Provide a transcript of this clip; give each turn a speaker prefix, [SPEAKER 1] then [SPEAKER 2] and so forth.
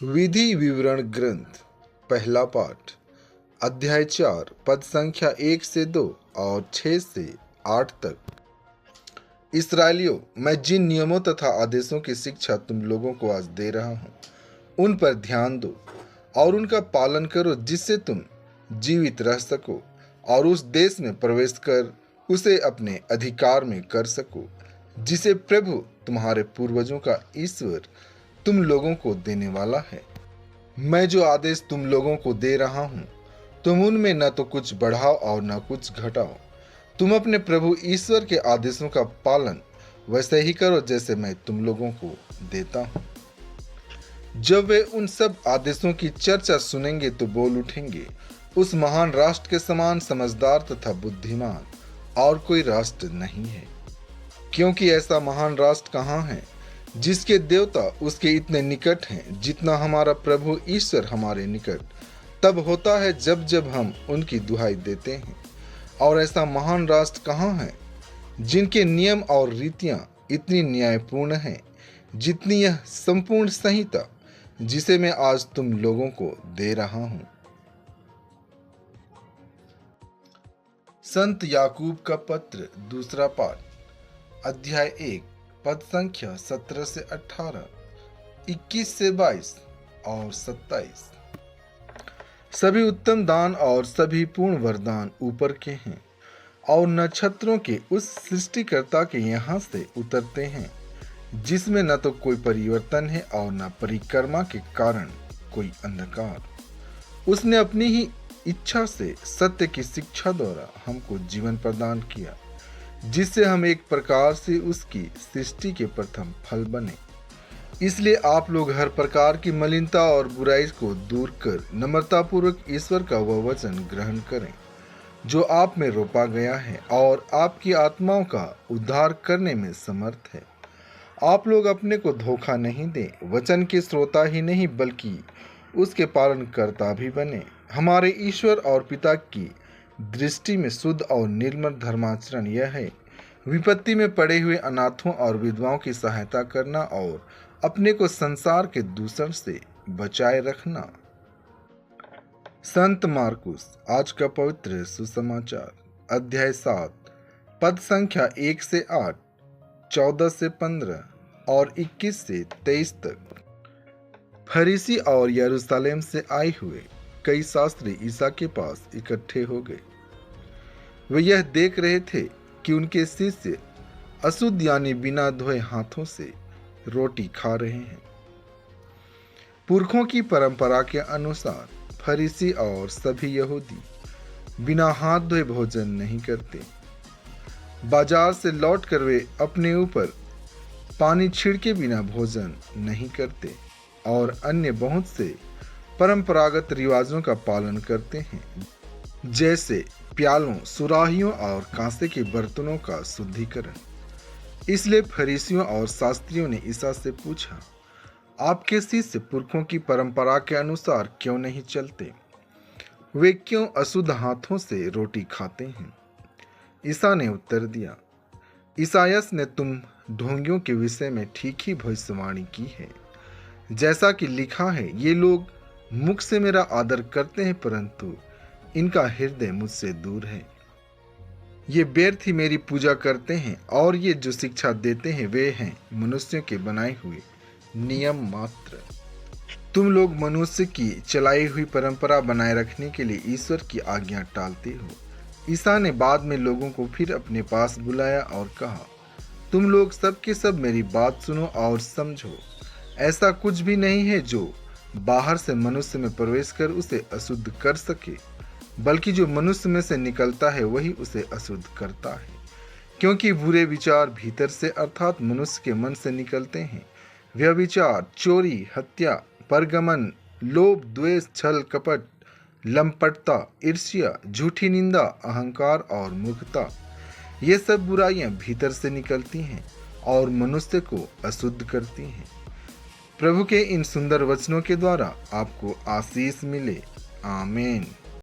[SPEAKER 1] विधि विवरण ग्रंथ पहला पाठ अध्याय 4 पद संख्या 1 से 2 और 6 से 8 तक। इसराइलियों, मैं जिन नियमों तथा आदेशों की शिक्षा तुम लोगों को आज दे रहा हूँ, उन पर ध्यान दो और उनका पालन करो, जिससे तुम जीवित रह सको और उस देश में प्रवेश कर उसे अपने अधिकार में कर सको, जिसे प्रभु तुम्हारे पूर्वजों का ईश्वर तुम लोगों को देने वाला है। मैं जो आदेश तुम लोगों को दे रहा हूँ, तुम उनमें न तो कुछ बढ़ाओ और न कुछ घटाओ। तुम अपने प्रभु ईश्वर के आदेशों का पालन वैसे ही करो जैसे मैं तुम लोगों को देता हूँ। जब वे उन सब आदेशों की चर्चा सुनेंगे तो बोल उठेंगे, उस महान राष्ट्र के समान समझदार तथा बुद्धिमान और कोई राष्ट्र नहीं है। क्योंकि ऐसा महान राष्ट्र कहाँ है जिसके देवता उसके इतने निकट हैं जितना हमारा प्रभु ईश्वर हमारे निकट तब होता है जब जब हम उनकी दुहाई देते हैं। और ऐसा महान राष्ट्र कहाँ है जिनके नियम और रीतियां इतनी न्यायपूर्ण हैं जितनी यह संपूर्ण संहिता जिसे मैं आज तुम लोगों को दे रहा हूं। संत याकूब का पत्र दूसरा पाठ अध्याय 1 पद संख्या 17 से 18, 21 से 22 और 27। सभी उत्तम दान और सभी पूर्ण वरदान ऊपर के हैं और नक्षत्रों के उस सृष्टिकर्ता के यहाँ से उतरते हैं, जिसमें न तो कोई परिवर्तन है और न परिक्रमा के कारण कोई अंधकार। उसने अपनी ही इच्छा से सत्य की शिक्षा द्वारा हमको जीवन प्रदान किया, जिससे हम एक प्रकार से उसकी सृष्टि के प्रथम फल बने। इसलिए आप लोग हर प्रकार की मलिनता और बुराई को दूर कर नम्रतापूर्वक ईश्वर का वह वचन ग्रहण करें जो आप में रोपा गया है और आपकी आत्माओं का उद्धार करने में समर्थ है। आप लोग अपने को धोखा नहीं दें, वचन के श्रोता ही नहीं बल्कि उसके पालनकर्ता भी बने। हमारे ईश्वर और पिता की दृष्टि में शुद्ध और निर्मल धर्माचरण यह है, विपत्ति में पड़े हुए अनाथों और विधवाओं की सहायता करना और अपने को संसार के दूषण से बचाए रखना। संत मार्कुस आज का पवित्र सुसमाचार अध्याय 7 पद संख्या 1 से 8, 14 से 15 और 21 से 23 तक। फरीसी और यरूशलेम से आए हुए कई शास्त्री ईसा के पास इकट्ठे हो गए। वे यह देख रहे थे कि उनके शिष्य अशुद्ध यानी बिना धोए हाथों से रोटी खा रहे हैं। पुरखों की परंपरा के अनुसार फरीसी और सभी यहूदी बिना हाथ धोए भोजन नहीं करते। बाजार से लौटकर वे अपने ऊपर पानी छिड़के बिना भोजन नहीं करते और अन्य बहुत से परंपरागत रिवाजों का पालन करते हैं, जैसे प्यालों, सुराहियों और कांसे के बर्तनों का शुद्धिकरण। इसलिए फरीसियों और शास्त्रियों ने ईसा से पूछा, आपके शिष्य पुरखों की परंपरा के अनुसार क्यों नहीं चलते? वे क्यों अशुद्ध हाथों से रोटी खाते हैं? ईसा ने उत्तर दिया, ईसायास ने तुम ढोंगियों के विषय में ठीक ही भविष्यवाणी की है। जैसा कि लिखा है, ये लोग मुख से मेरा आदर करते हैं परंतु इनका हृदय मुझसे दूर है। ये व्यर्थ ही मेरी पूजा करते हैं और ये जो शिक्षा देते हैं वे हैं मनुष्यों के बनाए हुए नियम मात्र। तुम लोग मनुष्य की चलाई हुई परंपरा बनाए रखने के लिए ईश्वर की आज्ञा टालते हो। ईसा ने बाद में लोगों को फिर अपने पास बुलाया और कहा, तुम लोग सब के सब मेरी बात सुनो और समझो। ऐसा कुछ भी नहीं है जो बाहर से मनुष्य में प्रवेश कर उसे अशुद्ध कर सके, बल्कि जो मनुष्य में से निकलता है वही उसे अशुद्ध करता है। क्योंकि बुरे विचार भीतर से अर्थात मनुष्य के मन से निकलते हैं। व्यभिचार, चोरी, हत्या, परगमन, लोभ, द्वेष, छल, कपट, लंपटता, ईर्ष्या, झूठी निंदा, अहंकार और मूर्खता, ये सब बुराइयां भीतर से निकलती हैं और मनुष्य को अशुद्ध करती हैं। प्रभु के इन सुंदर वचनों के द्वारा आपको आशीष मिले। आमीन।